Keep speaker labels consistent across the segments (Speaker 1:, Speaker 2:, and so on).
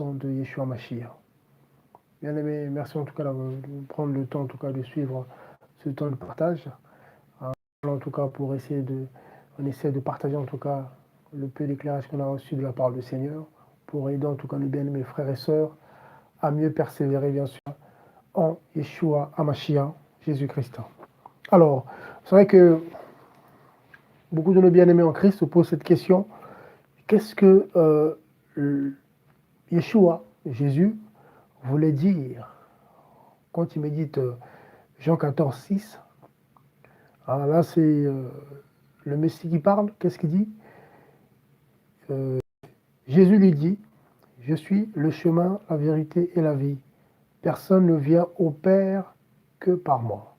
Speaker 1: de Yeshua Mashiach. Bien aimé, merci en tout cas de prendre le temps en tout cas de suivre ce temps de partage. En tout cas on essaie de partager en tout cas le peu d'éclairage qu'on a reçu de la part du Seigneur pour aider en tout cas nos bien-aimés frères et sœurs à mieux persévérer bien sûr en Yeshua Hamashiach, Jésus-Christ. Alors, c'est vrai que beaucoup de nos bien-aimés en Christ se posent cette question, qu'est-ce que Yeshua, Jésus, voulait dire quand il médite Jean 14, 6. Alors là, c'est le Messie qui parle. Qu'est-ce qu'il dit? Jésus lui dit, je suis le chemin, la vérité et la vie. Personne ne vient au Père que par moi.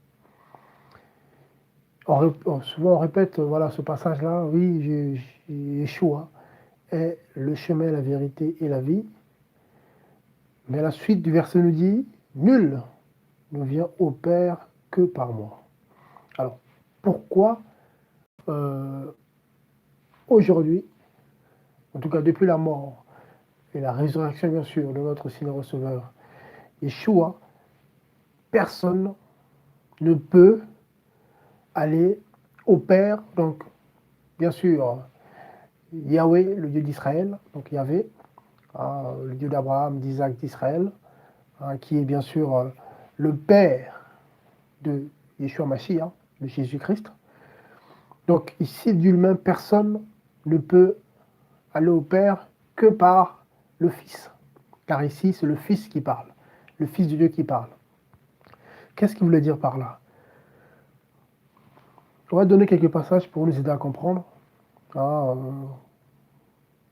Speaker 1: Souvent on répète voilà, ce passage-là, oui, Yeshua est le chemin, la vérité et la vie. Mais la suite du verset nous dit, nul ne vient au Père que par moi. Alors, pourquoi aujourd'hui, en tout cas depuis la mort et la résurrection bien sûr de notre Seigneur Receveur, Yeshua, personne ne peut aller au Père, donc bien sûr Yahweh, le Dieu d'Israël, donc Yahvé, le Dieu d'Abraham, d'Isaac, d'Israël, qui est bien sûr le Père de Yeshua Mashiach, de Jésus-Christ. Donc ici, d'humain, personne ne peut aller au Père que par le Fils. Car ici, c'est le Fils qui parle, le Fils de Dieu qui parle. Qu'est-ce qu'il voulait dire par là? On va donner quelques passages pour nous aider à comprendre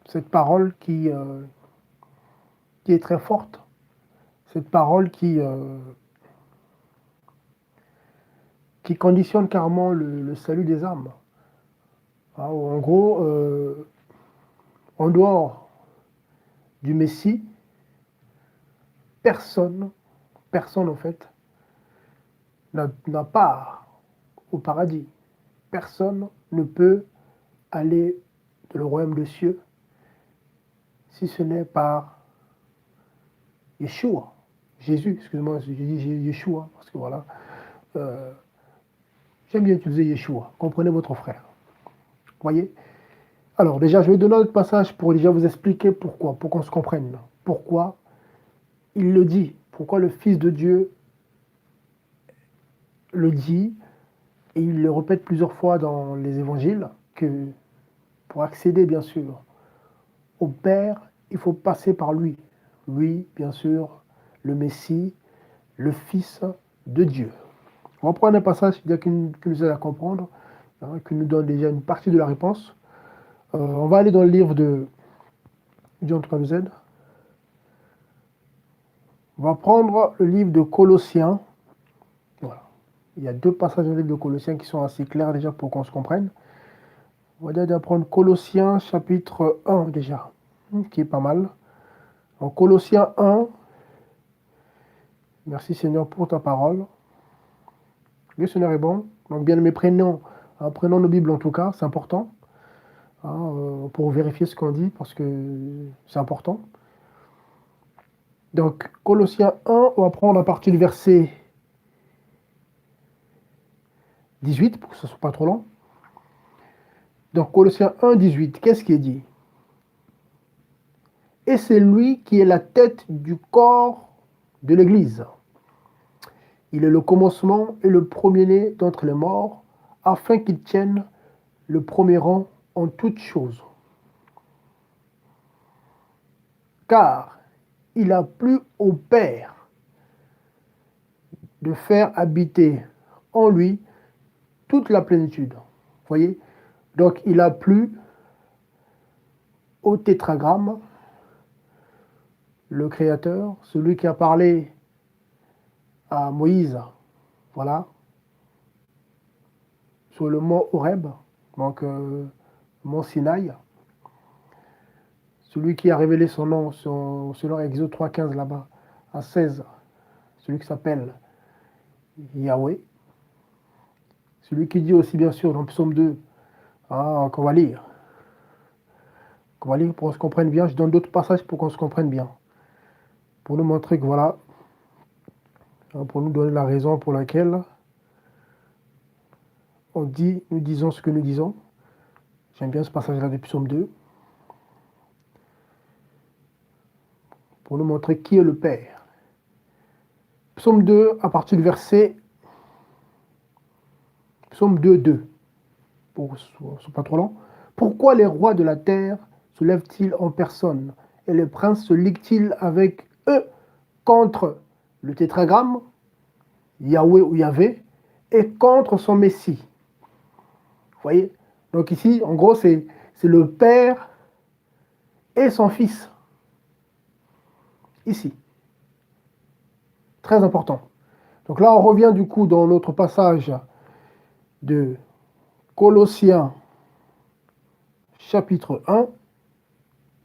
Speaker 1: cette parole qui est très forte, cette parole qui conditionne carrément le salut des âmes. En gros, en dehors du Messie, personne en fait, n'a part au paradis. Personne ne peut aller dans le royaume des cieux si ce n'est par Yeshua, Jésus, excuse-moi, je dis Yeshua, parce que voilà, j'aime bien utiliser Yeshua, comprenez votre frère. Voyez? Alors déjà, je vais donner un autre passage pour déjà vous expliquer pourquoi, pour qu'on se comprenne. Pourquoi il le dit, pourquoi le Fils de Dieu le dit, et il le répète plusieurs fois dans les évangiles, que pour accéder bien sûr au Père, il faut passer par lui. Lui, bien sûr, le Messie, le Fils de Dieu. On va prendre un passage qui nous aide à comprendre, qui nous donne déjà une partie de la réponse. On va aller dans le livre de Dieu, en tout cas nous aide. On va prendre le livre de Colossiens. Voilà. Il y a deux passages dans le livre de Colossiens qui sont assez clairs déjà pour qu'on se comprenne. On va déjà prendre Colossiens chapitre 1 déjà, qui est pas mal. En Colossiens 1, merci Seigneur pour ta parole. Le Seigneur est bon. Donc bien aimé, prenons nos Bibles en tout cas, c'est important. Pour vérifier ce qu'on dit, parce que c'est important. Donc, Colossiens 1, on va prendre à partir du verset 18, pour que ce ne soit pas trop long. Donc, Colossiens 1, 18, qu'est-ce qui est dit? Et c'est lui qui est la tête du corps de l'Église. Il est le commencement et le premier-né d'entre les morts, afin qu'il tienne le premier rang en toutes choses. Car il a plu au Père de faire habiter en lui toute la plénitude. Vous voyez? Donc il a plu au tétragramme, le Créateur, celui qui a parlé à Moïse, voilà, sur le mont Horeb, donc mont Sinaï, celui qui a révélé son nom selon Exode 3.15 là-bas, à 16, celui qui s'appelle Yahweh, celui qui dit aussi bien sûr dans Psaume 2, qu'on va lire pour qu'on se comprenne bien. Je donne d'autres passages pour qu'on se comprenne bien. pour nous montrer que voilà, pour nous donner la raison pour laquelle nous disons ce que nous disons. J'aime bien ce passage-là du psaume 2. Pour nous montrer qui est le Père. Psaume 2, à partir du verset... Psaume 2, 2. Pour que ce soit pas trop long. Pourquoi les rois de la terre se lèvent-ils en personne et les princes se liguent-ils avec eux contre le tétragramme, Yahweh ou Yahvé, et contre son Messie? Vous voyez? Donc ici, en gros, c'est le Père et son Fils. Ici. Très important. Donc là, on revient du coup dans notre passage de Colossiens chapitre 1,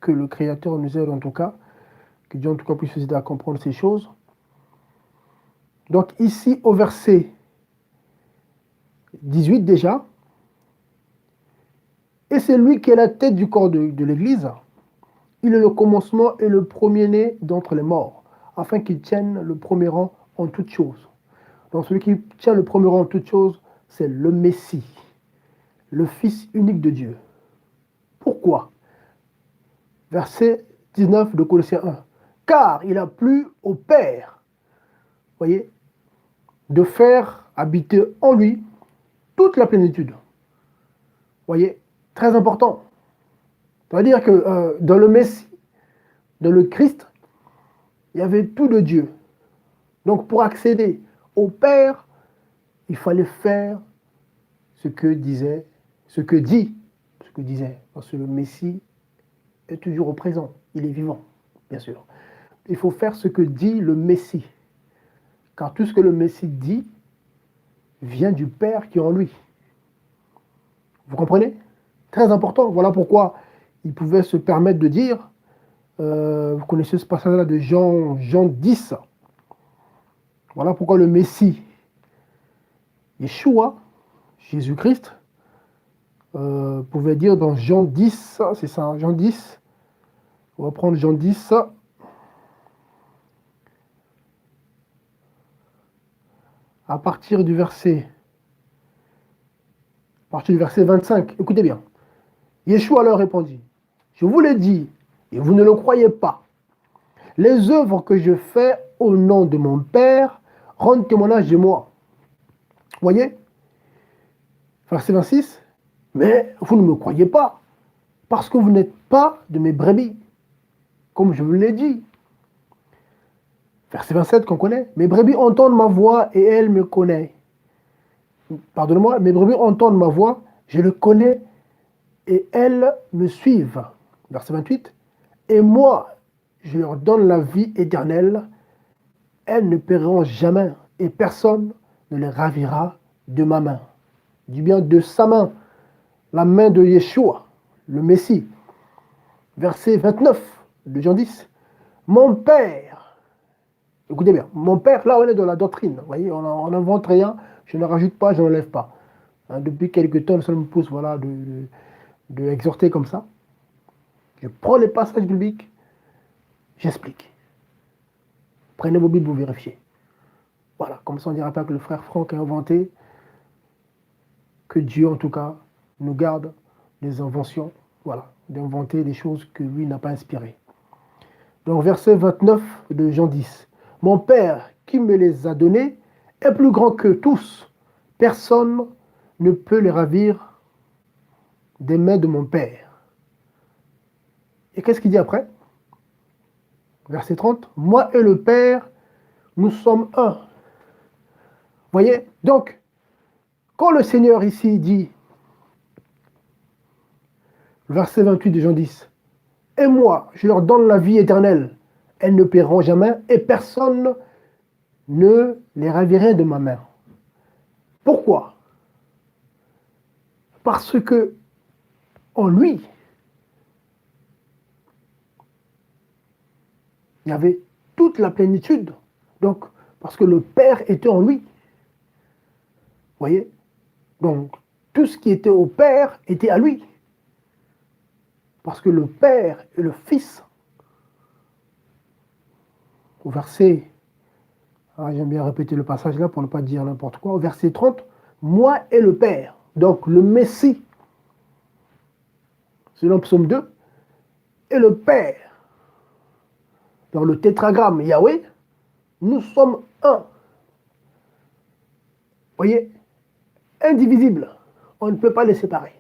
Speaker 1: que le Créateur nous aide en tout cas, que Dieu en tout cas puisse nous aider à comprendre ces choses. Donc ici au verset 18 déjà, et c'est lui qui est la tête du corps de l'Église, il est le commencement et le premier-né d'entre les morts, afin qu'il tienne le premier rang en toutes choses. Donc celui qui tient le premier rang en toutes choses, c'est le Messie, le Fils unique de Dieu. Pourquoi? Verset 19 de Colossiens 1. Car il a plu au Père, voyez, de faire habiter en lui toute la plénitude. Voyez, très important. C'est-à-dire que dans le Messie, dans le Christ, il y avait tout de Dieu. Donc pour accéder au Père, il fallait faire ce que disait, parce que le Messie est toujours au présent, il est vivant, bien sûr. Il faut faire ce que dit le Messie, car tout ce que le Messie dit vient du Père qui est en lui. Vous comprenez? Très important, voilà pourquoi il pouvait se permettre de dire, vous connaissez ce passage-là de Jean 10, voilà pourquoi le Messie, Yeshua, Jésus-Christ, pouvait dire dans Jean 10, c'est ça, Jean 10, on va prendre Jean 10, à partir du verset 25, écoutez bien. Yeshua leur répondit, je vous l'ai dit, et vous ne le croyez pas. Les œuvres que je fais au nom de mon Père rendent témoignage de moi. Voyez? Verset 26, mais vous ne me croyez pas, parce que vous n'êtes pas de mes brebis, comme je vous l'ai dit. Verset 27 qu'on connaît, mes brebis entendent ma voix et elles me connaissent. Pardonnez-moi, mes brebis entendent ma voix, je le connais et elles me suivent. Verset 28, et moi, je leur donne la vie éternelle, elles ne périront jamais et personne ne les ravira de ma main. Du bien de sa main, la main de Yeshua, le Messie. Verset 29 de Jean 10, mon Père, écoutez bien, mon Père, là on est dans la doctrine, vous voyez, on n'invente rien, je ne rajoute pas, je n'enlève pas. Hein, depuis quelques temps, ça me pousse voilà, de exhorter comme ça. Je prends les passages bibliques, j'explique. Prenez vos Bibles, vous vérifiez. Voilà, comme ça on ne dira pas que le frère Franck a inventé, que Dieu en tout cas nous garde des inventions, voilà, d'inventer des choses que lui n'a pas inspirées. Donc verset 29 de Jean 10. Mon Père qui me les a donnés est plus grand que tous. Personne ne peut les ravir des mains de mon Père. Et qu'est-ce qu'il dit après? Verset 30. Moi et le Père, nous sommes un. Voyez? Donc, quand le Seigneur ici dit, verset 28 de Jean 10, et moi, je leur donne la vie éternelle, elles ne périront jamais, et personne ne les ravira de ma main. Pourquoi? Parce que en lui, il y avait toute la plénitude. Donc, parce que le Père était en lui. Voyez? Donc, tout ce qui était au Père était à lui. Parce que le Père et le Fils au verset, j'aime bien répéter le passage là pour ne pas dire n'importe quoi, au verset 30, moi et le Père, donc le Messie, selon Psaume 2, et le Père, dans le tétragramme Yahweh, nous sommes un. Voyez, indivisible. On ne peut pas les séparer.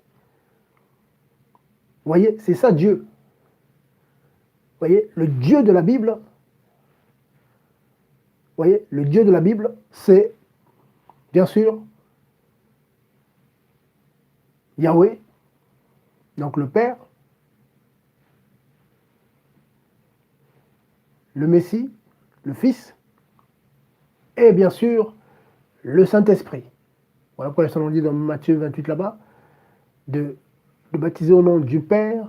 Speaker 1: Voyez, c'est ça Dieu. Voyez, le Dieu de la Bible, voyez, le Dieu de la Bible, c'est bien sûr Yahweh, donc le Père, le Messie, le Fils, et bien sûr le Saint-Esprit. Voilà pourquoi le Seigneur dit dans Matthieu 28 là-bas, de baptiser au nom du Père,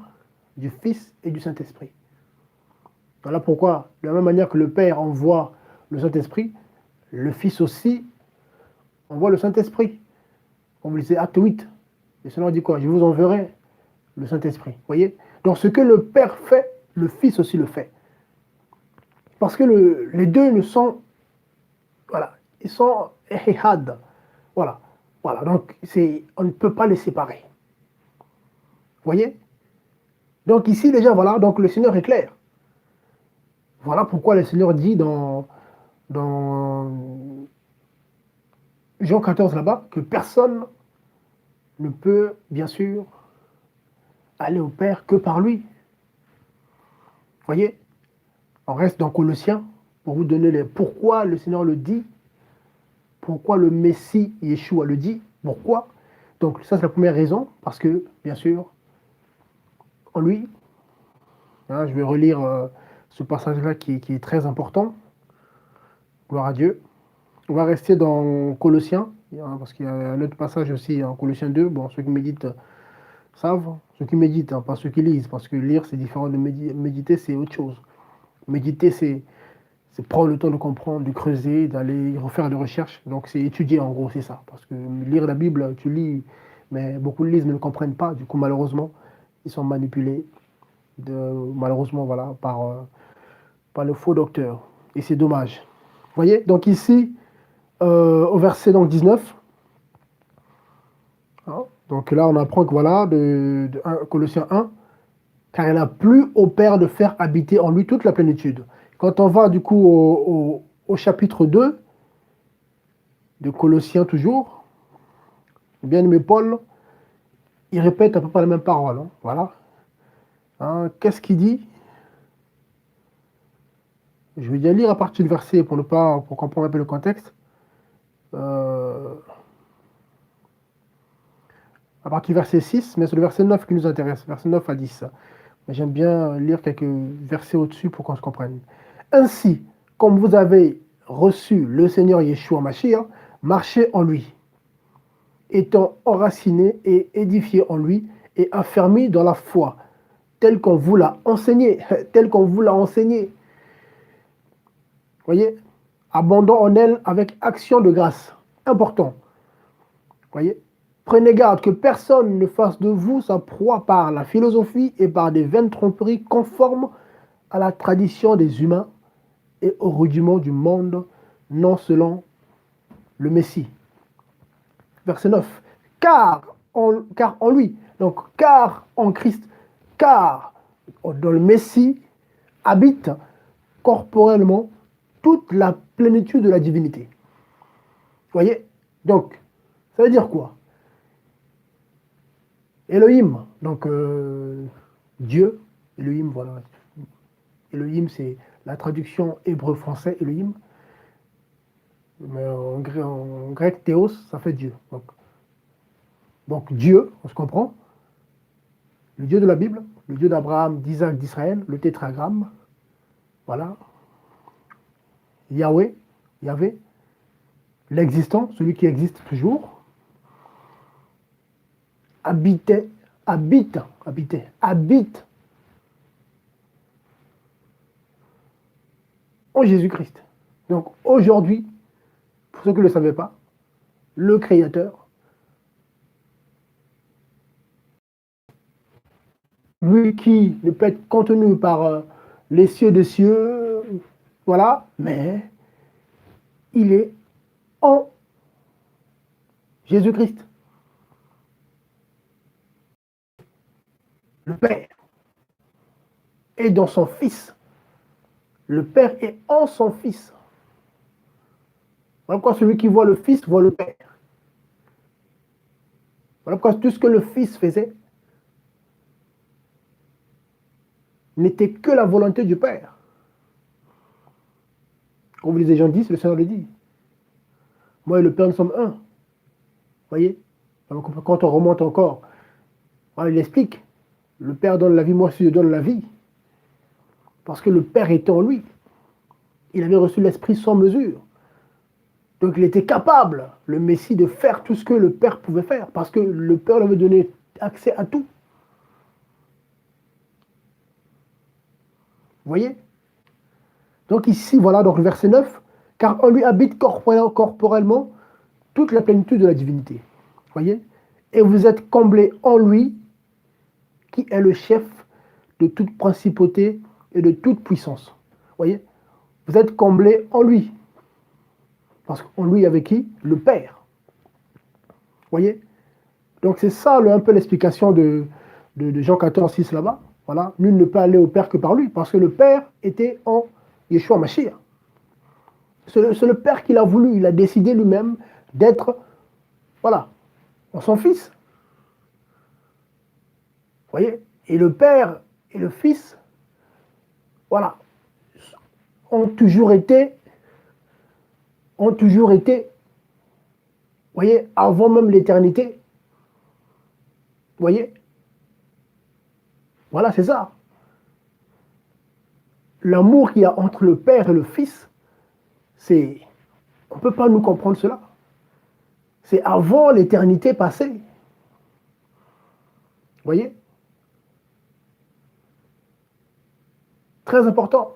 Speaker 1: du Fils et du Saint-Esprit. Voilà pourquoi, de la même manière que le Père envoie le Saint-Esprit, le Fils aussi envoie le Saint-Esprit. Comme vous le lisez, acte 8. Le Seigneur dit quoi? Je vous enverrai le Saint-Esprit. Voyez? Donc ce que le Père fait, le Fils aussi le fait. Parce que les deux ne sont, voilà, ils sont ehad. Voilà. Voilà. Donc on ne peut pas les séparer. Voyez? Donc ici déjà, voilà, donc le Seigneur est clair. Voilà pourquoi le Seigneur dit dans Jean 14 là-bas que personne ne peut, bien sûr, aller au Père que par lui. Voyez? On reste dans Colossiens pour vous donner les pourquoi le Seigneur le dit, pourquoi le Messie Yeshua le dit, pourquoi. Donc ça c'est la première raison, parce que, bien sûr, en lui, je vais relire ce passage-là qui est très important. Gloire à Dieu. On va rester dans Colossiens, parce qu'il y a un autre passage aussi en Colossiens 2. Bon, ceux qui méditent savent, ceux qui méditent, pas ceux qui lisent, parce que lire c'est différent de méditer, c'est autre chose. Méditer, c'est prendre le temps de comprendre, de creuser, d'aller refaire des recherches. Donc c'est étudier en gros, c'est ça. Parce que lire la Bible, tu lis, mais beaucoup lisent mais ne comprennent pas. Du coup, malheureusement, ils sont manipulés, malheureusement, voilà, par le faux docteur. Et c'est dommage. Vous voyez? Donc ici, au verset donc 19, donc là on apprend que voilà, de Colossiens 1, car il n'a plus au Père de faire habiter en lui toute la plénitude. Quand on va du coup au chapitre 2 de Colossiens toujours, bien aimé Paul, il répète à peu près la même parole. Voilà. Qu'est-ce qu'il dit? Je vais bien lire à partir du verset pour comprendre un peu le contexte. À partir du verset 6, mais c'est le verset 9 qui nous intéresse, verset 9 à 10. Mais j'aime bien lire quelques versets au-dessus pour qu'on se comprenne. Ainsi, comme vous avez reçu le Seigneur Yeshua Mashiach, marchez en lui, étant enracinés et édifiés en lui et affermis dans la foi, tel qu'on vous l'a enseigné, tel qu'on vous l'a enseigné. Voyez, abondant en elle avec action de grâce. Important. Voyez, prenez garde que personne ne fasse de vous sa proie par la philosophie et par des vaines tromperies conformes à la tradition des humains et au rudiment du monde, non selon le Messie. Verset 9. Car en lui, donc car en Christ, car dans le Messie habite corporellement toute la plénitude de la divinité. Vous voyez? Donc, ça veut dire quoi? Elohim, donc Dieu, Elohim, voilà. Elohim, c'est la traduction hébreu-français, Elohim. Mais en grec, théos, ça fait Dieu. Donc Dieu, on se comprend, le Dieu de la Bible, le Dieu d'Abraham, d'Isaac, d'Israël, le tétragramme, voilà. Yahweh, Yahvé, l'existant, celui qui existe toujours, habite en Jésus-Christ. Donc aujourd'hui, pour ceux qui ne le savaient pas, le Créateur, lui qui ne peut être contenu par les cieux des cieux, voilà, mais il est en Jésus-Christ, le Père, est dans son Fils. Le Père est en son Fils. Voilà pourquoi celui qui voit le Fils voit le Père. Voilà pourquoi tout ce que le Fils faisait n'était que la volonté du Père. Comme les gens disent, le Seigneur le dit. Moi et le Père, nous sommes un. Vous voyez? Donc, quand on remonte encore, voilà, il explique. Le Père donne la vie, moi aussi je donne la vie. Parce que le Père était en lui. Il avait reçu l'Esprit sans mesure. Donc il était capable, le Messie, de faire tout ce que le Père pouvait faire. Parce que le Père lui avait donné accès à tout. Vous voyez? Donc ici, voilà, donc le verset 9. Car en lui habite corporellement toute la plénitude de la divinité. Vous voyez? Et vous êtes comblés en lui, qui est le chef de toute principauté et de toute puissance. Vous voyez? Vous êtes comblés en lui. Parce qu'en lui, avec qui? Le Père. Vous voyez? Donc c'est ça un peu l'explication de Jean 14, 6 là-bas. Voilà. Nul ne peut aller au Père que par lui. Parce que le Père était en Yeshua Mashiach. C'est le Père qu'il a voulu. Il a décidé lui-même d'être, voilà, en son Fils. Vous voyez? Et le Père et le Fils, voilà, ont toujours été, vous voyez, avant même l'éternité. Vous voyez? Voilà, c'est ça. L'amour qu'il y a entre le Père et le Fils, c'est, on ne peut pas nous comprendre cela. C'est avant l'éternité passée. Vous voyez? Très important.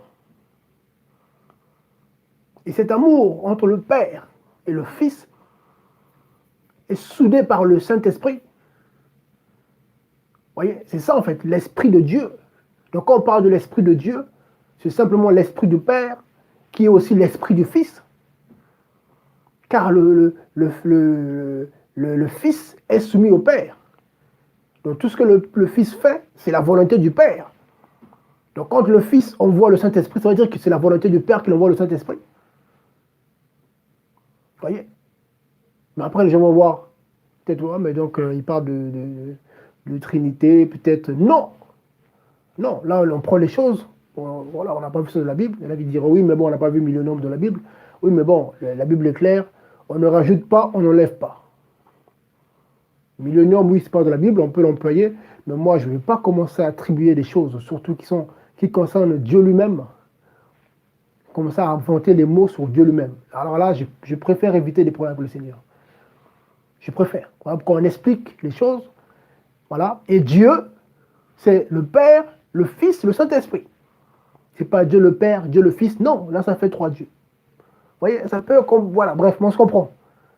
Speaker 1: Et cet amour entre le Père et le Fils est soudé par le Saint-Esprit. Vous voyez? C'est ça en fait, l'Esprit de Dieu. Donc quand on parle de l'Esprit de Dieu, c'est simplement l'Esprit du Père qui est aussi l'Esprit du Fils. Car le Fils est soumis au Père. Donc tout ce que le Fils fait, c'est la volonté du Père. Donc quand le Fils envoie le Saint-Esprit, ça veut dire que c'est la volonté du Père qui envoie le Saint-Esprit. Vous voyez? Mais après, les gens vont voir, peut-être, ouais, mais donc il parle de Trinité, peut-être. Non! Non, là, on prend les choses. Voilà, on n'a pas vu ça de la Bible. Il y en a qui diront, oui, mais bon, on n'a pas vu millénaire de la Bible. Oui, mais bon, la Bible est claire. On ne rajoute pas, on n'enlève pas. Millénium, oui, c'est pas de la Bible, on peut l'employer, mais moi, je ne vais pas commencer à attribuer des choses, surtout qui concernent Dieu lui-même, commencer à inventer les mots sur Dieu lui-même. Alors là, je préfère éviter des problèmes avec le Seigneur. Je préfère. Voilà pourquoi on explique les choses. Voilà. Et Dieu, c'est le Père, le Fils, le Saint-Esprit. C'est pas Dieu le Père, Dieu le Fils. Non, là, ça fait trois dieux. Vous voyez, ça peut comme. Voilà, bref, on se comprend.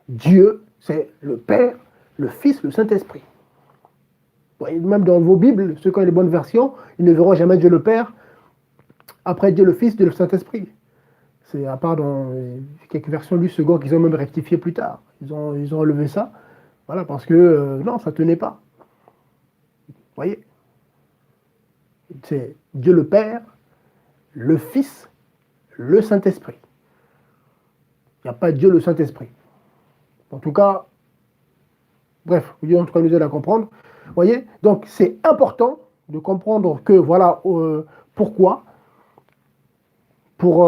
Speaker 1: Dieu, c'est le Père, le Fils, le Saint-Esprit. Vous voyez, même dans vos Bibles, ceux qui ont les bonnes versions, ils ne verront jamais Dieu le Père, après Dieu le Fils, Dieu le Saint-Esprit. C'est à part dans quelques versions du second qu'ils ont même rectifié plus tard. Ils ont enlevé ça. Voilà, parce que non, ça ne tenait pas. Vous voyez? C'est Dieu le Père, le Fils, le Saint-Esprit. Il n'y a pas Dieu le Saint-Esprit. En tout cas, bref, Dieu en tout cas nous aide à comprendre. Vous voyez? Donc c'est important de comprendre que voilà pourquoi, pour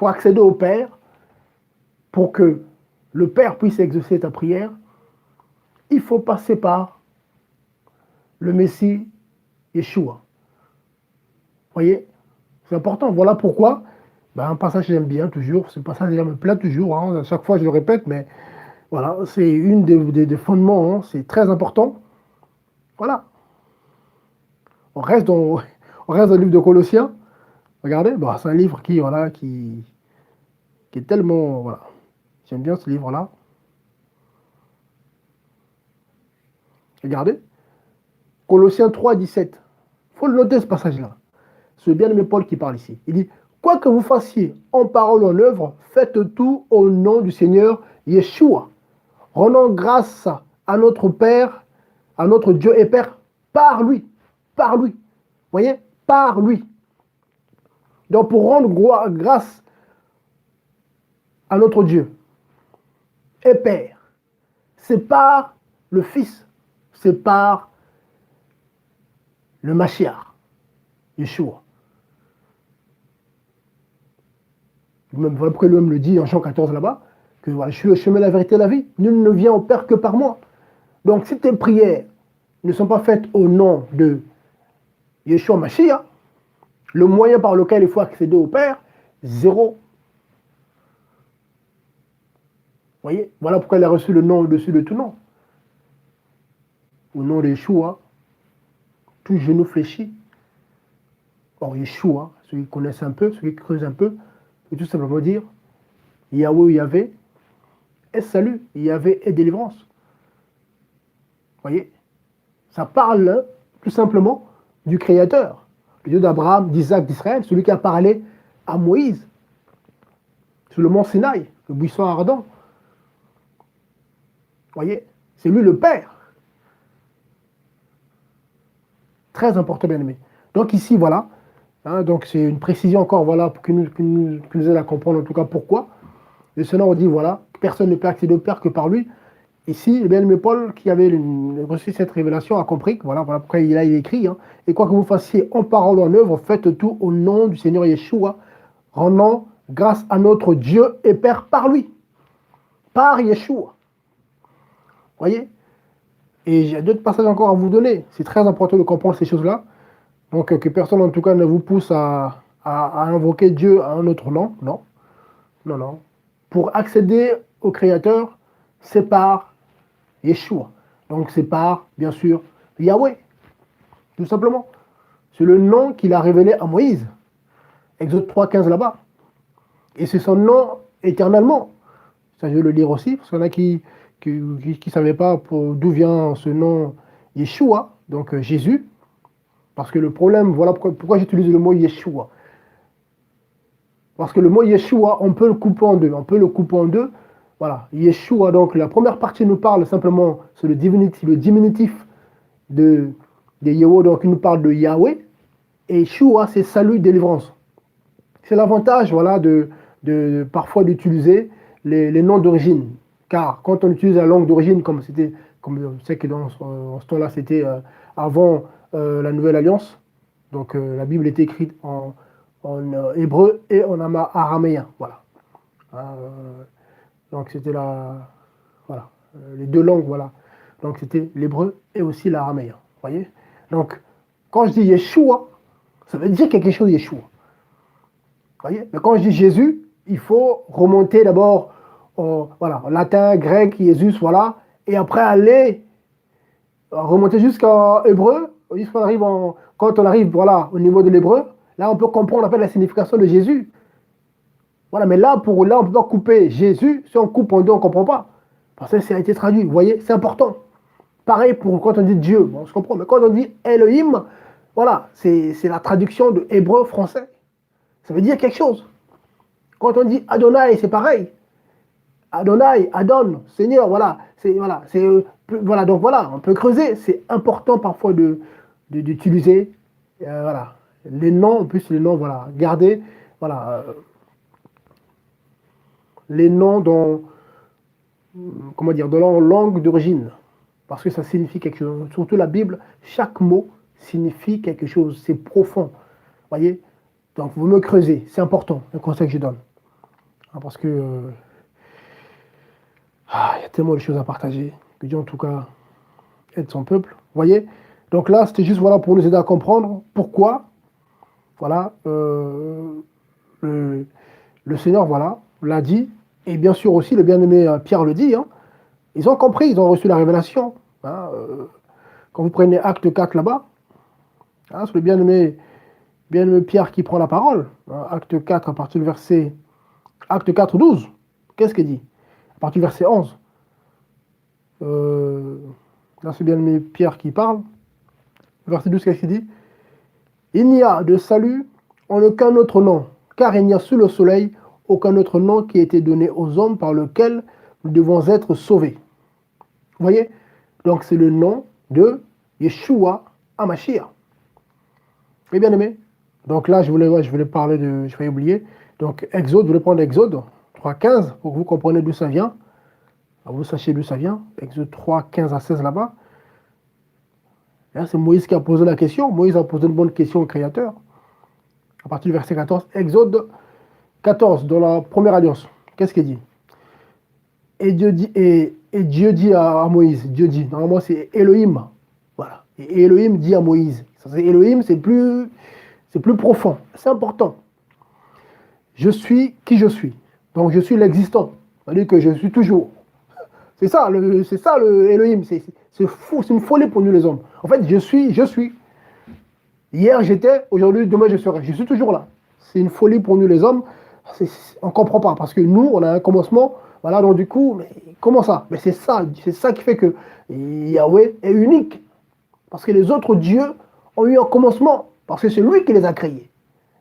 Speaker 1: accéder au Père, pour que le Père puisse exaucer ta prière, il faut passer par le Messie Yeshua. Vous voyez? C'est important. Voilà pourquoi. Ben, un passage que j'aime bien toujours. Ce passage me plaît toujours. Hein. À chaque fois, je le répète, mais voilà, c'est une des fondements. Hein. C'est très important. Voilà. On reste dans le livre de Colossiens. Regardez, bon, c'est un livre qui est tellement. Voilà. J'aime bien ce livre-là. Regardez. Colossiens 3, 17. Il faut le noter ce passage-là. C'est bien aimé Paul qui parle ici. Il dit Quoi que vous fassiez, en parole ou en œuvre, faites tout au nom du Seigneur Yeshua. Rendons grâce à notre Père, à notre Dieu et Père, par lui. Par lui. Vous voyez? Par lui. Donc pour rendre grâce à notre Dieu et Père, c'est par le Fils, c'est par le Mashiach, Yeshua. Voilà pourquoi lui-même le dit en Jean 14 là-bas, que voilà, je suis le chemin, la vérité et la vie. Nul ne vient au Père que par moi. Donc si tes prières ne sont pas faites au nom de Yeshua Mashiach, le moyen par lequel il faut accéder au Père, zéro. Vous voyez? Voilà pourquoi il a reçu le nom au-dessus de tout nom. Au nom de Yeshua, tout genou fléchit. Or, Yeshua, ceux qui connaissent un peu, ceux qui creusent un peu, peut tout simplement dire Yahweh ou Yahvé est salut, Yahvé est délivrance. Vous voyez? Ça parle tout simplement du Créateur, le Dieu d'Abraham, d'Isaac, d'Israël, celui qui a parlé à Moïse sur le mont Sinaï, le buisson ardent. Vous voyez? C'est lui le Père. Très important, bien aimé. Donc ici, voilà. Hein, donc c'est une précision encore, voilà, qui nous aide à comprendre en tout cas pourquoi. Le Seigneur dit, voilà, personne ne peut accéder au Père que par lui. Ici, le bien-aimé Paul, qui avait reçu cette révélation, a compris que voilà pourquoi il écrit. Hein, et quoi que vous fassiez en parole ou en œuvre, faites tout au nom du Seigneur Yeshua, rendant grâce à notre Dieu et Père par lui. Par Yeshua. Voyez? Et il y a d'autres passages encore à vous donner. C'est très important de comprendre ces choses-là. Donc, que personne, en tout cas, ne vous pousse à invoquer Dieu à un autre nom. Non. Non, non. Pour accéder au Créateur, c'est par Yeshua. Donc, c'est par, bien sûr, Yahweh. Tout simplement. C'est le nom qu'il a révélé à Moïse. Exode 3,15 là-bas. Et c'est son nom éternellement. Ça, je vais le lire aussi, parce qu'il y en a qui ne savaient pas d'où vient ce nom Yeshua, donc Jésus. Parce que le problème, voilà pourquoi j'utilise le mot Yeshua. Parce que le mot Yeshua, on peut le couper en deux. On peut le couper en deux. Voilà, Yeshua, donc la première partie nous parle simplement, c'est le diminutif de Yahweh, donc il nous parle de Yahweh. Et Yeshua, c'est salut, délivrance. C'est l'avantage, voilà, parfois d'utiliser les noms d'origine. Car quand on utilise la langue d'origine, comme je sais que dans ce temps-là, c'était avant la Nouvelle Alliance, donc la Bible était écrite en hébreu et en araméen. Voilà. Donc c'était voilà, les deux langues, voilà. Donc c'était l'hébreu et aussi l'araméen. Voyez? Donc quand je dis Yeshua, ça veut dire quelque chose Yeshua. Voyez? Mais quand je dis Jésus, il faut remonter d'abord voilà, latin, grec, Jésus, voilà, et après aller remonter jusqu'en hébreu, quand on arrive voilà, au niveau de l'hébreu, là on peut comprendre la signification de Jésus. Voilà, mais là, on ne peut pas couper Jésus, si on coupe en deux, on ne comprend pas. Parce que ça a été traduit, vous voyez, c'est important. Pareil pour quand on dit Dieu, bon, on se comprend, mais quand on dit Elohim, voilà, c'est la traduction de hébreu français. Ça veut dire quelque chose. Quand on dit Adonai, c'est pareil. Adonai, Adon, Seigneur, voilà. Voilà, donc voilà, on peut creuser. C'est important parfois d'utiliser voilà, les noms, en plus les noms, voilà, garder voilà, les noms dans, comment dire, dans leur langue d'origine. Parce que ça signifie quelque chose. Surtout la Bible, chaque mot signifie quelque chose. C'est profond. Voyez? Donc vous me creusez. C'est important, le conseil que je donne. Parce que il y a tellement de choses à partager. Que Dieu, en tout cas, aide son peuple. Vous voyez? Donc là, c'était juste voilà, pour nous aider à comprendre pourquoi voilà, le Seigneur voilà, l'a dit. Et bien sûr aussi, le bien-aimé Pierre le dit. Hein, ils ont compris, ils ont reçu la révélation. Hein, quand vous prenez Acte 4 là-bas, hein, c'est le bien-aimé Pierre qui prend la parole. Hein, Acte 4 à partir du verset... Acte 4, 12. Qu'est-ce qu'il dit? À partir du verset 11. Là, c'est bien-aimé Pierre qui parle. Verset 12, qu'est-ce qu'il dit? Il n'y a de salut en aucun autre nom, car il n'y a sous le soleil aucun autre nom qui a été donné aux hommes par lequel nous devons être sauvés. Vous voyez? Donc c'est le nom de Yeshua HaMashiach. Et bien aimé. Donc là, je voulais parler de, je vais oublier. Donc Exode, je voulais prendre Exode 3.15 pour que vous compreniez d'où ça vient. Alors, vous sachiez d'où ça vient. Exode 3.15 à 16 là-bas. Là, c'est Moïse qui a posé la question. Moïse a posé une bonne question au Créateur. À partir du verset 14. Exode 14, dans la première alliance. Qu'est-ce qu'il dit? Et Dieu dit à Moïse, Dieu dit, normalement c'est Elohim. Voilà. Et Elohim dit à Moïse. Elohim, c'est plus profond. C'est important. Je suis qui je suis. Donc je suis l'existant. C'est-à-dire que je suis toujours. C'est ça le Elohim. C'est fou, c'est une folie pour nous les hommes. En fait, je suis. Hier j'étais, aujourd'hui, demain je serai. Je suis toujours là. C'est une folie pour nous les hommes. On ne comprend pas parce que nous, on a un commencement. Voilà, donc du coup, mais comment ça? Mais c'est ça qui fait que Yahweh est unique. Parce que les autres dieux ont eu un commencement. Parce que c'est lui qui les a créés.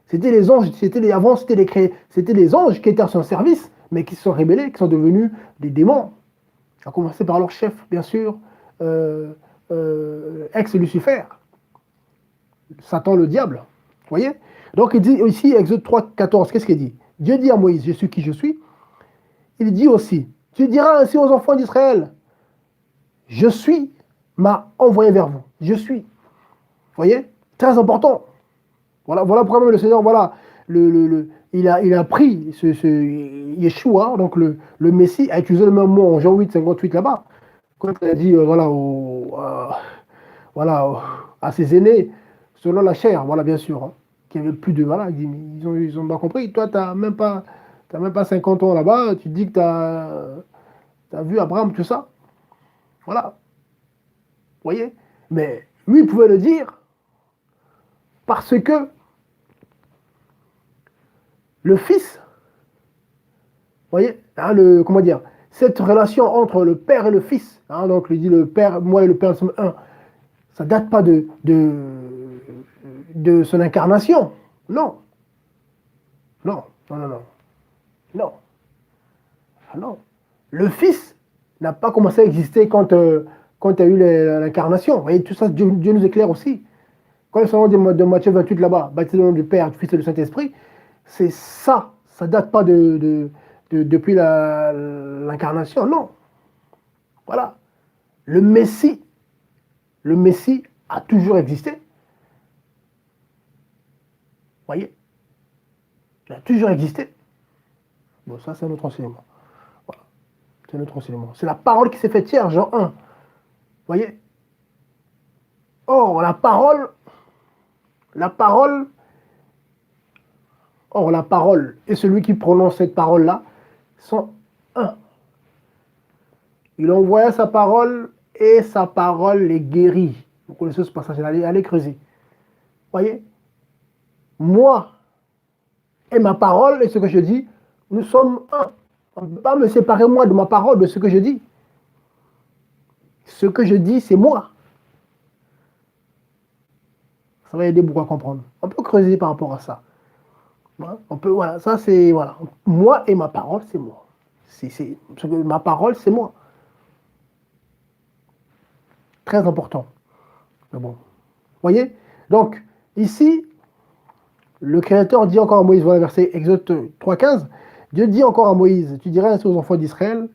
Speaker 1: C'était les anges, avant c'était les anges qui étaient à son service, mais qui se sont rebellés, qui sont devenus des démons. À commencer par leur chef, bien sûr, ex-Lucifer, Satan le diable. Vous voyez? Donc il dit ici, Exode 3.14, qu'est-ce qu'il dit? Dieu dit à Moïse, je suis qui je suis. Il dit aussi, tu diras ainsi aux enfants d'Israël, je suis, m'a envoyé vers vous. Je suis. Vous voyez? Très important. Voilà pourquoi même le Seigneur, voilà, il a pris ce Yeshua, donc le Messie, a utilisé le même mot en Jean 8.58 là-bas. Quand il a dit, à ses aînés, selon la chair, voilà, bien sûr, hein, qui avait plus de, voilà, ils ont pas compris. Toi, tu n'as même pas 50 ans là-bas, tu dis que tu as vu Abraham, tout ça. Voilà. Vous voyez? Mais lui, il pouvait le dire parce que le Fils, vous voyez, hein, comment dire, cette relation entre le Père et le Fils, hein, donc il dit le Père, moi et le Père sommes un, ça ne date pas de son incarnation. Non. Non. Ah non. Le Fils n'a pas commencé à exister quand il y a eu l'incarnation. Vous voyez, tout ça, Dieu nous éclaire aussi. Quand le serment de Matthieu 28 là-bas, baptisé au nom du Père, du Fils et du Saint-Esprit, c'est ça. Ça ne date pas depuis l'incarnation, non. Voilà. Le Messie a toujours existé. Vous voyez? Il a toujours existé. Bon, ça, c'est un autre enseignement. Voilà. C'est un autre enseignement. C'est la parole qui s'est faite hier, Jean 1. Vous voyez? Or, la parole et celui qui prononce cette parole-là sont un. Il envoya sa parole et sa parole les guérit. Vous connaissez ce passage, allez creuser. Vous voyez? Moi et ma parole et ce que je dis, nous sommes un. On ne peut pas me séparer moi de ma parole, de ce que je dis. Ce que je dis, c'est moi. Ça va aider beaucoup à comprendre. On peut creuser par rapport à ça. On peut, voilà, ça c'est, voilà. Moi et ma parole, c'est moi. Ma parole, c'est moi. Très important. Mais bon. Vous voyez? Donc, ici, le Créateur dit encore à Moïse, voilà, verset Exode 3.15, Dieu dit encore à Moïse, tu diras ainsi aux enfants d'Israël,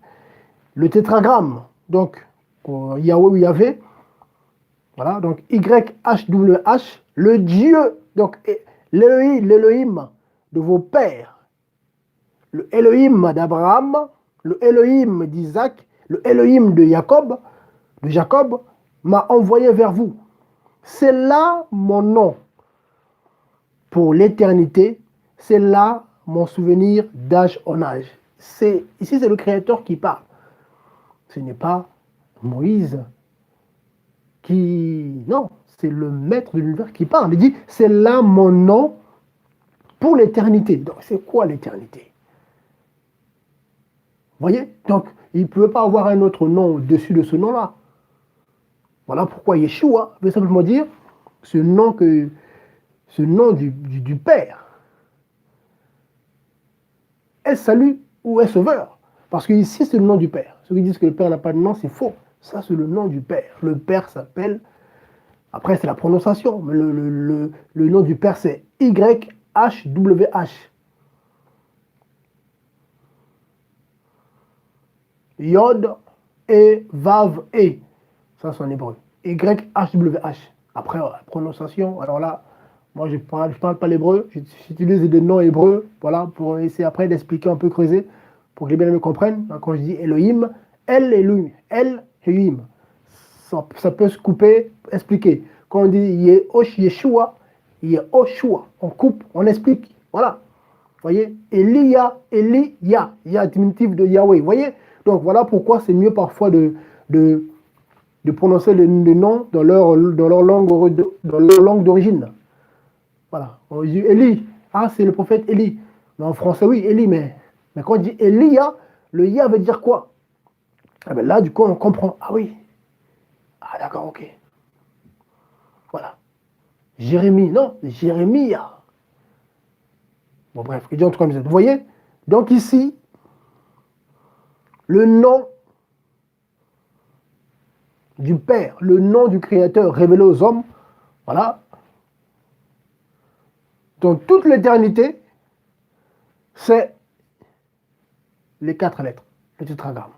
Speaker 1: le tétragramme, donc, Yahweh ou Yahvé, voilà, donc YHWH, le Dieu, donc l'Elohim de vos pères, le Elohim d'Abraham, le Elohim d'Isaac, le Elohim de Jacob, m'a envoyé vers vous. C'est là mon nom pour l'éternité, c'est là mon souvenir d'âge en âge. Ici, c'est le Créateur qui parle. Ce n'est pas Moïse qui... Non, c'est le maître de l'univers qui parle. Il dit, c'est là mon nom pour l'éternité. Donc, c'est quoi l'éternité? Vous voyez? Donc, il ne peut pas avoir un autre nom au-dessus de ce nom-là. Voilà pourquoi Yeshua veut simplement dire ce nom du Père. est salut ou est sauveur. Parce que ici, c'est le nom du Père. Ceux qui disent que le Père n'a pas de nom, c'est faux. Ça, c'est le nom du Père. Le Père s'appelle, après, c'est la prononciation, mais le nom du Père, c'est YHWH. Yod et Vav et. Ça, c'est en hébreu. YHWH. Après, la prononciation, alors là, moi, je parle pas l'hébreu, j'utilise des noms hébreux, voilà, pour essayer après d'expliquer un peu, creuser, pour que les bien me comprennent. Quand je dis Elohim, El Elohim, El Elohim. Ça peut se couper, expliquer. Quand on dit Yeshua, Yehoshua, on coupe, on explique, voilà. Vous voyez, Elia, Elia, il y a diminutif de Yahweh, vous voyez. Donc voilà pourquoi c'est mieux parfois de prononcer les noms dans leur langue d'origine. Voilà. On dit Élie. Ah, c'est le prophète Élie. Mais en français, oui, Élie, mais quand on dit Elia, le Ya veut dire quoi? Ah ben là, du coup, on comprend. Ah oui. Ah d'accord, ok. Voilà. Jérémie, non, Jérémia. Bon, bref, il dit en tout cas, vous voyez? Donc ici, le nom du Père, le nom du Créateur révélé aux hommes, voilà, dans toute l'éternité, c'est les 4 lettres, le tétragramme.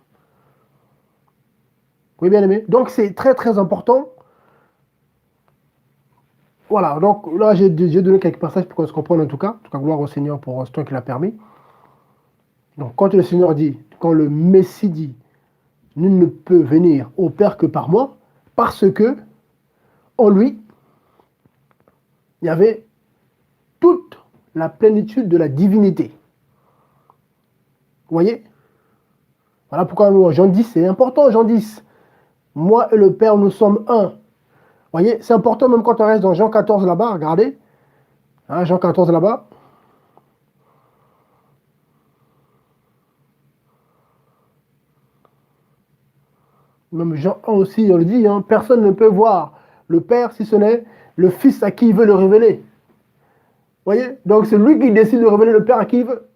Speaker 1: Oui, bien aimé. Donc c'est très très important. Voilà, donc là j'ai donné quelques passages pour qu'on se comprenne en tout cas. En tout cas, gloire au Seigneur pour ce temps qu'il a permis. Donc quand le Seigneur dit, quand le Messie dit, nul ne peut venir au Père que par moi, parce que en lui, il y avait toute la plénitude de la divinité. Vous voyez? Voilà pourquoi Jean 10, c'est important, Jean 10. Moi et le Père, nous sommes un. Vous voyez, c'est important même quand on reste dans Jean 14 là-bas, regardez. Hein, Jean 14 là-bas. Même Jean 1 aussi, on le dit, hein, personne ne peut voir le Père si ce n'est le Fils à qui il veut le révéler. Vous voyez? Donc c'est lui qui décide de révéler le Père à qui il veut.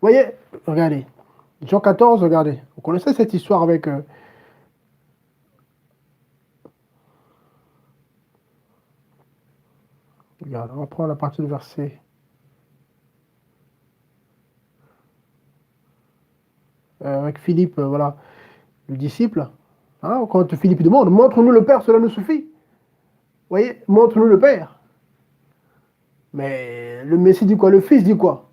Speaker 1: Vous voyez? Regardez. Jean 14, regardez. Vous connaissez cette histoire avec... Regarde, on va prendre la partie du verset. Avec Philippe, voilà, le disciple. Hein, quand Philippe demande, montre-nous le Père, cela nous suffit. Vous voyez? Montre-nous le Père. Mais le Messie dit quoi? Le Fils dit quoi?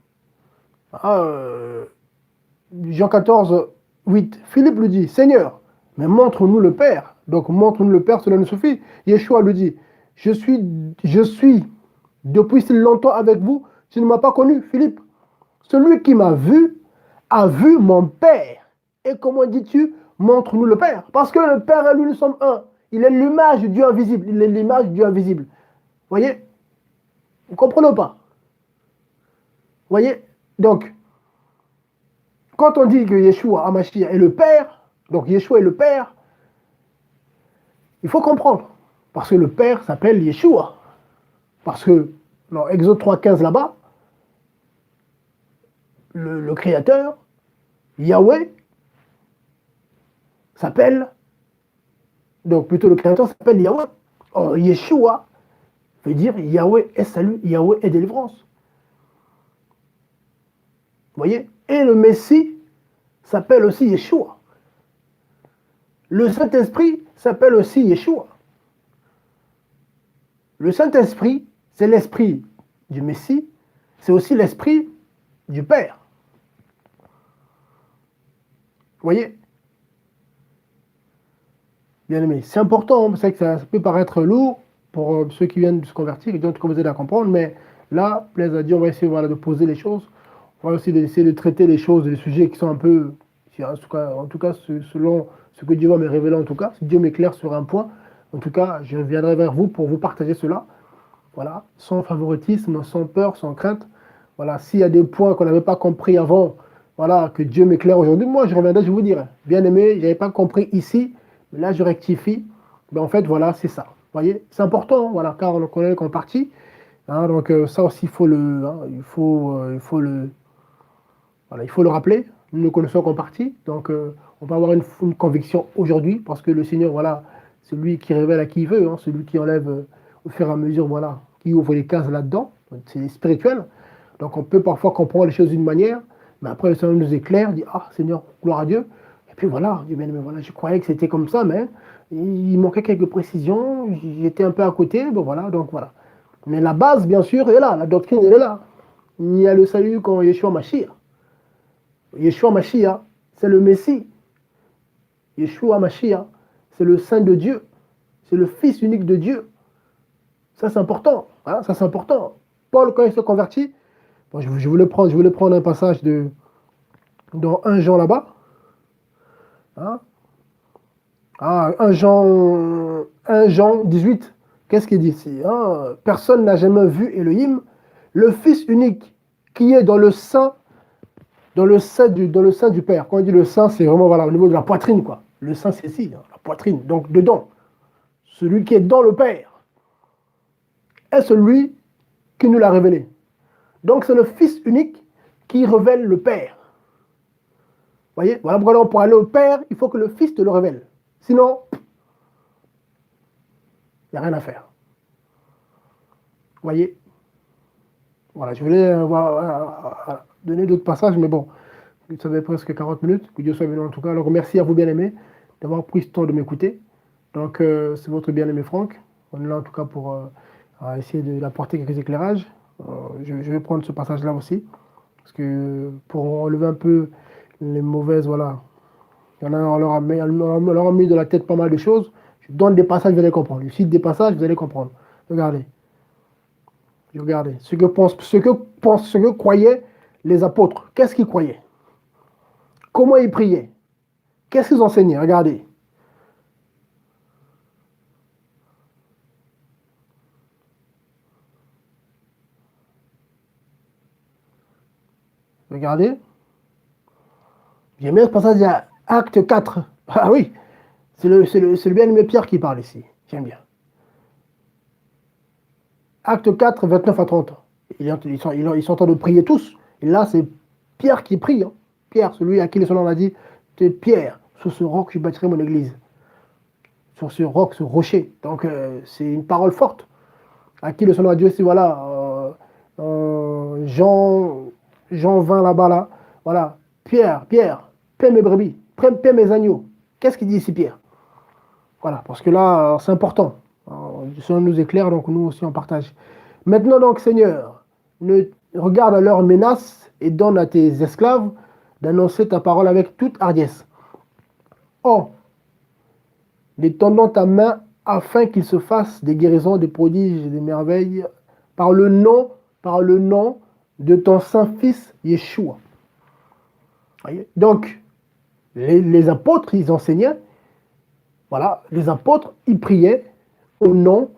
Speaker 1: Jean 14, 8. Philippe lui dit, Seigneur, mais montre-nous le Père. Donc montre-nous le Père, cela nous suffit. Yeshua lui dit, je suis depuis si longtemps avec vous, tu ne m'as pas connu, Philippe. Celui qui m'a vu a vu mon Père. Et comment dis-tu, montre-nous le Père? Parce que le Père et lui, nous sommes un. Il est l'image du Dieu invisible. Il est l'image du Dieu invisible. Vous voyez? Vous ne comprenez pas? Vous voyez? Donc, quand on dit que Yeshua Hamashiach est le Père, donc Yeshua est le Père, il faut comprendre. Parce que le Père s'appelle Yeshua. Parce que dans Exode 3.15 là-bas, le Créateur, Yahweh, s'appelle, donc plutôt le Créateur s'appelle Yahweh. Or, Yeshua veut dire Yahweh est salut, Yahweh est délivrance. Vous voyez? Et le Messie s'appelle aussi Yeshua. Le Saint-Esprit s'appelle aussi Yeshua. Le Saint-Esprit, c'est l'esprit du Messie, c'est aussi l'esprit du Père. Vous voyez? Bien aimé, c'est important, c'est que ça peut paraître lourd pour ceux qui viennent de se convertir et donc vous aider à comprendre, mais là, plaise à Dieu, on va essayer de poser les choses, on va aussi essayer de traiter les choses, les sujets qui sont un peu, en tout cas selon ce que Dieu va me révéler en tout cas, si Dieu m'éclaire sur un point, en tout cas, je viendrai vers vous pour vous partager cela, voilà, sans favoritisme, sans peur, sans crainte, voilà, s'il y a des points qu'on n'avait pas compris avant, voilà, que Dieu m'éclaire aujourd'hui, moi je reviendrai, je vous dirai, bien aimé, je n'avais pas compris ici, mais là je rectifie, ben en fait voilà, c'est ça, vous voyez, c'est important, voilà, car on connaît qu'on est parti, hein, donc ça aussi il faut le Voilà, il faut le rappeler, nous ne connaissons qu'en partie, donc on va avoir une conviction aujourd'hui, parce que le Seigneur, voilà, c'est lui qui révèle à qui il veut, hein, celui qui enlève au fur et à mesure, voilà, qui ouvre les cases là-dedans, c'est spirituel. Donc on peut parfois comprendre les choses d'une manière, mais après le Seigneur nous éclaire, dit ah Seigneur, gloire à Dieu. Et puis voilà, Dieu bien aimé, voilà, je croyais que c'était comme ça, mais il manquait quelques précisions, j'étais un peu à côté, bon voilà, donc voilà. Mais la base, bien sûr, est là, la doctrine, elle est là. Il y a le salut quand Yeshua Mashiach. Yeshua Mashiach, c'est le Messie. Yeshua Mashiach, c'est le Saint de Dieu. C'est le Fils unique de Dieu. Ça, c'est important. Hein, ça, c'est important. Paul, quand il se convertit, bon, je voulais prendre un passage dans 1 Jean là-bas. Hein, 1 Jean 18. Qu'est-ce qu'il dit ici, hein? Personne n'a jamais vu Elohim, le Fils unique qui est dans le sein du Père. Quand on dit le sein, c'est vraiment voilà, au niveau de la poitrine, quoi. Le sein, c'est ici, hein, la poitrine, donc dedans. Celui qui est dans le Père est celui qui nous l'a révélé. Donc c'est le Fils unique qui révèle le Père. Vous voyez, voilà pourquoi pour aller au Père, il faut que le Fils te le révèle. Sinon, il n'y a rien à faire. Vous voyez, voilà, je voulais donner d'autres passages, mais bon, ça fait presque 40 minutes. Que Dieu soit béni en tout cas. Alors merci à vous, bien-aimés, d'avoir pris ce temps de m'écouter. Donc, c'est votre bien-aimé Franck. On est là en tout cas pour essayer d'apporter quelques éclairages. Je vais prendre ce passage-là aussi. Parce que pour enlever un peu les mauvaises, voilà. Il y en a, on leur a mis de la tête pas mal de choses. Je donne des passages, vous allez comprendre. Je cite des passages, vous allez comprendre. Regardez. Regardez. Ce que croyaient les apôtres. Qu'est-ce qu'ils croyaient? Comment ils priaient? Qu'est-ce qu'ils enseignaient? Regardez. Regardez. J'aime bien ce passage, il y a Acte 4. Ah oui, c'est le bien-aimé Pierre qui parle ici. J'aime bien. Acte 4, 29 à 30. Ils sont en train de prier tous. Et là, c'est Pierre qui prie. Hein. Pierre, celui à qui le Seigneur a dit, c'est Pierre, sur ce roc, je bâtirai mon église. Sur ce roc, ce rocher. Donc, c'est une parole forte. À qui le Seigneur a dit aussi, voilà, Jean 20 là-bas, là. Voilà, Pierre, paie mes brebis, paie mes agneaux. Qu'est-ce qu'il dit ici, Pierre? Voilà, parce que là, c'est important. Le Seigneur nous éclaire, donc nous aussi on partage. Maintenant donc, Seigneur, regarde à leurs menaces et donne à tes esclaves d'annoncer ta parole avec toute hardiesse. Oh, étendant ta main afin qu'il se fasse des guérisons, des prodiges et des merveilles par le nom de ton Saint-Fils Yeshua. Voyez. Donc, les apôtres, ils enseignaient, voilà, les apôtres, ils priaient au nom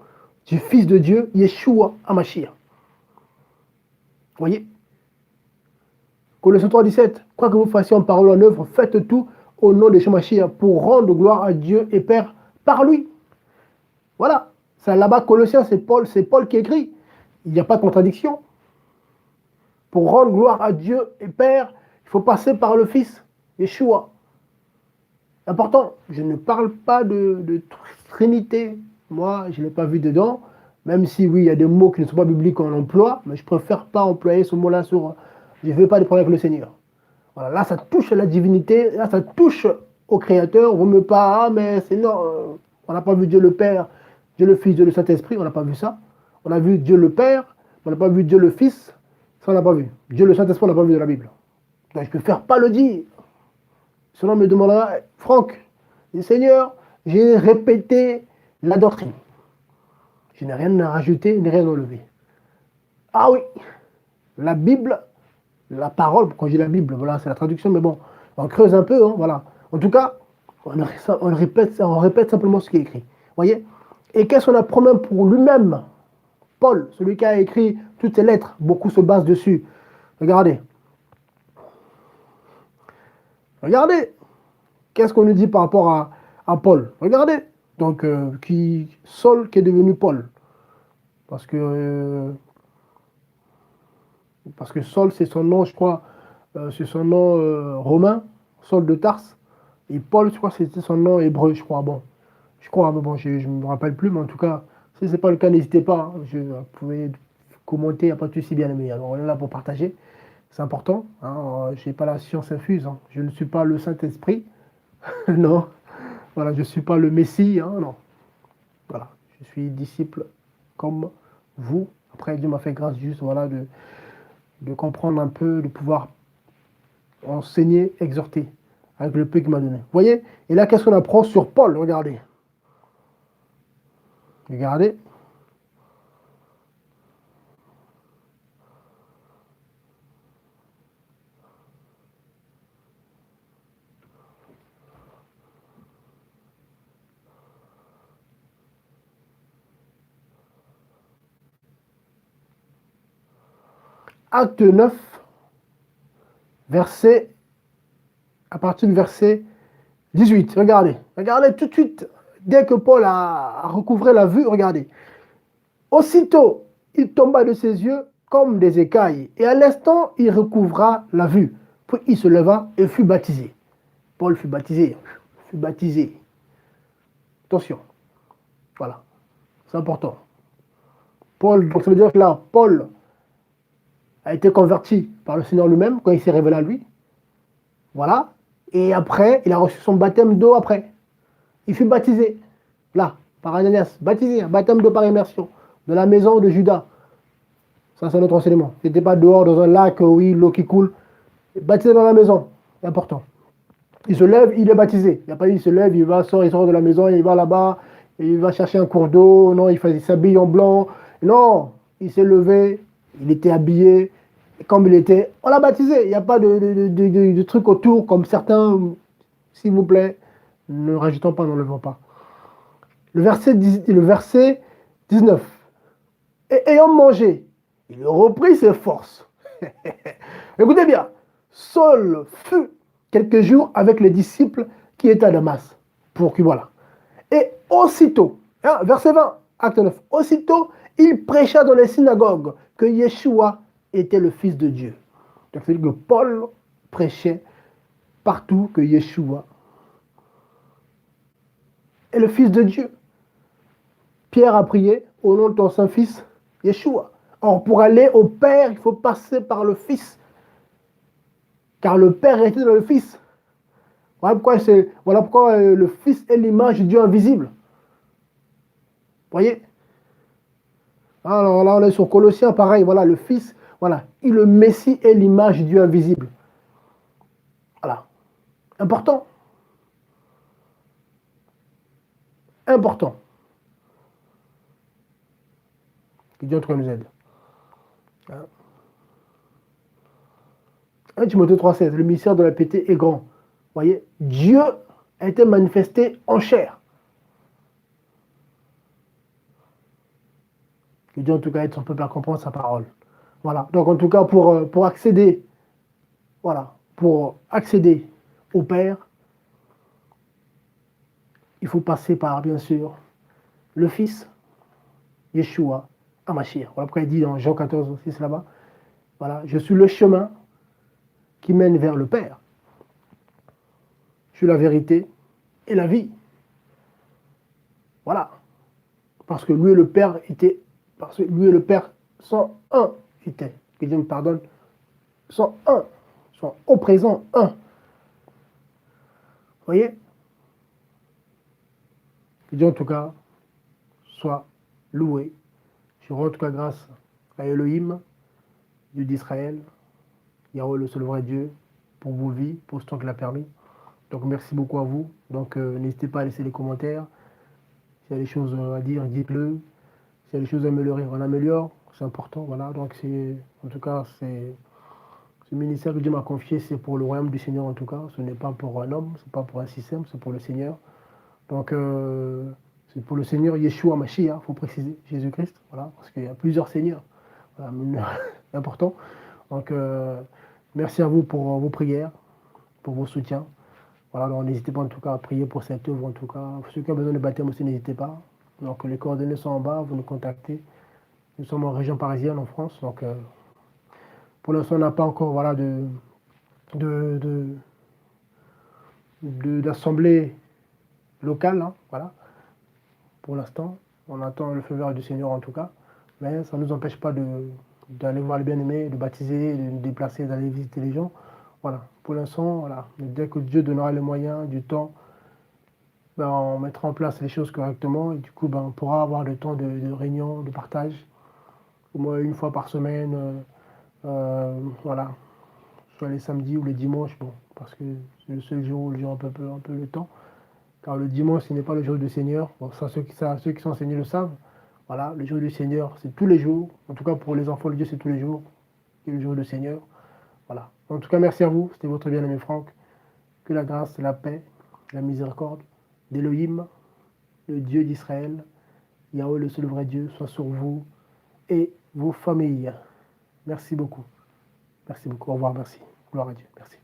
Speaker 1: du Fils de Dieu, Yeshua Hamashiach. Vous voyez? Colossiens 3,17, quoi que vous fassiez en parole ou en œuvre, faites tout au nom de Yeshua Hamashiach pour rendre gloire à Dieu et Père par lui. Voilà. Ça, là-bas, Colossiens, c'est Paul qui écrit. Il n'y a pas de contradiction. Pour rendre gloire à Dieu et Père, il faut passer par le Fils, Yeshua. Important, je ne parle pas de Trinité. Moi, je ne l'ai pas vu dedans. Même si, oui, il y a des mots qui ne sont pas bibliques qu'on emploie, mais je préfère pas employer ce mot-là sur... Je ne veux pas de problème avec le Seigneur. Voilà, là, ça touche à la divinité, là, ça touche au Créateur. On ne me pas, ah, mais c'est non, on n'a pas vu Dieu le Père, Dieu le Fils, Dieu le Saint-Esprit, on n'a pas vu ça. On a vu Dieu le Père, on n'a pas vu Dieu le Fils, ça on n'a pas vu. Dieu le Saint-Esprit, on n'a pas vu de la Bible. Donc, je préfère pas le dire. Sinon, on me demandera, Franck, Seigneur, j'ai répété la doctrine. Je n'ai rien à rajouter, ni rien à enlever. Ah oui, la Bible, la parole, quand je dis la Bible, voilà, c'est la traduction, mais bon, on creuse un peu, hein, voilà. En tout cas, on répète simplement ce qui est écrit. Voyez? Et qu'est-ce qu'on apprend même pour lui-même? Paul, celui qui a écrit toutes ces lettres, beaucoup se basent dessus. Regardez. Regardez. Qu'est-ce qu'on nous dit par rapport à Paul? Regardez. Donc, Saul qui est devenu Paul. Parce que Saul, c'est son nom, je crois, c'est son nom romain, Saul de Tarse. Et Paul, je crois que c'était son nom hébreu, je crois. Bon, je crois, mais bon, je ne me rappelle plus, mais en tout cas, si ce n'est pas le cas, n'hésitez pas, hein. Vous pouvez commenter, il n'y a pas de souci, bien aimé. Alors, on est là pour partager, c'est important, hein. Je n'ai pas la science infuse, hein. Je ne suis pas le Saint-Esprit, non. Voilà, je ne suis pas le Messie, hein, non. Voilà, je suis disciple comme vous. Après, Dieu m'a fait grâce juste voilà, de comprendre un peu, de pouvoir enseigner, exhorter avec le peu qu'il m'a donné. Vous voyez? Et là, qu'est-ce qu'on apprend sur Paul? Regardez. Regardez. Acte 9, verset, à partir du verset 18. Regardez. Regardez tout de suite. Dès que Paul a recouvré la vue, regardez. Aussitôt, il tomba de ses yeux comme des écailles, et à l'instant, il recouvra la vue. Puis il se leva et fut baptisé. Paul fut baptisé. Fut baptisé. Attention. Voilà. C'est important. Paul, donc ça veut dire que là, Paul a été converti par le Seigneur lui-même quand il s'est révélé à lui. Voilà. Et après, il a reçu son baptême d'eau après. Il fut baptisé. Là, par Ananias. Baptisé, un baptême d'eau par immersion. De la maison de Judas. Ça, c'est notre enseignement. Il n'était pas dehors dans un lac, oui, l'eau qui coule. Baptisé dans la maison. C'est important. Il se lève, il est baptisé. Il n'y a pas dit, il se lève, il sort de la maison, il va là-bas, il va chercher un cours d'eau. Non, il s'habille en blanc. Non, il s'est levé, il était habillé comme il était. On l'a baptisé. Il n'y a pas de truc autour comme certains. S'il vous plaît, ne rajoutons pas, n'enlevons pas. Le verset 19. Et ayant mangé, il reprit ses forces. Écoutez bien, Saul fut quelques jours avec les disciples qui étaient à Damas. Pour que voilà. Et aussitôt, hein, verset 20, acte 9, aussitôt, il prêcha dans les synagogues que Yeshua était le Fils de Dieu. Donc c'est-à-dire que Paul prêchait partout que Yeshua est le Fils de Dieu. Pierre a prié au nom de ton Saint-Fils, Yeshua. Or, pour aller au Père, il faut passer par le Fils. Car le Père était dans le Fils. Voilà pourquoi le Fils est l'image du Dieu invisible. Vous voyez? Alors là, on est sur Colossiens, pareil. Voilà, le Fils, voilà. Et le Messie est l'image du Dieu invisible. Voilà. Important. Important. Que Dieu nous aide. 1 Timothée 3,16, le mystère de la piété est grand. Vous voyez, Dieu a été manifesté en chair. Que Dieu en tout cas aide son peuple à comprendre sa parole. Voilà, donc en tout cas pour accéder, voilà, pour accéder au Père, il faut passer par, bien sûr, le Fils, Yeshua, Hamashiach. Voilà pourquoi il dit dans Jean 14, 6 là-bas, voilà, je suis le chemin qui mène vers le Père. Je suis la vérité et la vie. Voilà. Parce que lui et le Père étaient, parce que lui et le Père sont un, étaient, que Dieu me pardonne, sont un, sont au présent un. Vous voyez? Que Dieu en tout cas soit loué. Je rends en tout cas grâce à Elohim, Dieu d'Israël, Yahweh le seul vrai Dieu, pour vos vies, pour ce temps qu'il a permis. Donc merci beaucoup à vous. Donc n'hésitez pas à laisser les commentaires. S'il y a des choses à dire, dites-le. S'il y a des choses à améliorer, on améliore. C'est important. Voilà. Donc en tout cas, c'est ce ministère que Dieu m'a confié, c'est pour le royaume du Seigneur en tout cas. Ce n'est pas pour un homme, c'est pas pour un système, c'est pour le Seigneur. Donc c'est pour le Seigneur Yeshua Mashiach, il faut préciser, Jésus-Christ. Voilà, parce qu'il y a plusieurs seigneurs. Voilà, c'est important. Donc merci à vous pour vos prières, pour vos soutiens. Voilà, donc n'hésitez pas en tout cas à prier pour cette œuvre en tout cas. Ceux qui ont besoin de baptême aussi, n'hésitez pas. Donc les coordonnées sont en bas, vous nous contactez. Nous sommes en région parisienne en France, donc pour l'instant on n'a pas encore voilà, d'assemblée locale, hein, voilà. Pour l'instant, on attend le feu vert du Seigneur en tout cas, mais ça ne nous empêche pas d'aller voir le bien-aimé, de baptiser, de nous déplacer, d'aller visiter les gens. Voilà, pour l'instant, voilà. Dès que Dieu donnera les moyens, du temps, ben, on mettra en place les choses correctement et du coup, ben, on pourra avoir le temps de réunion, de partage, au moins une fois par semaine, voilà, soit les samedis ou les dimanches, bon, parce que c'est le seul jour où j'ai un peu le temps. Car le dimanche, ce n'est pas le jour du Seigneur. Bon, ceux qui sont enseignés le savent. Voilà, le jour du Seigneur, c'est tous les jours. En tout cas, pour les enfants de Dieu, c'est tous les jours. Et le jour du Seigneur. Voilà. En tout cas, merci à vous. C'était votre bien-aimé Franck. Que la grâce, la paix, la miséricorde d'Élohim, le Dieu d'Israël, Yahweh, le seul vrai Dieu, soit sur vous et vos familles. Merci beaucoup. Merci beaucoup. Au revoir. Merci. Gloire à Dieu. Merci.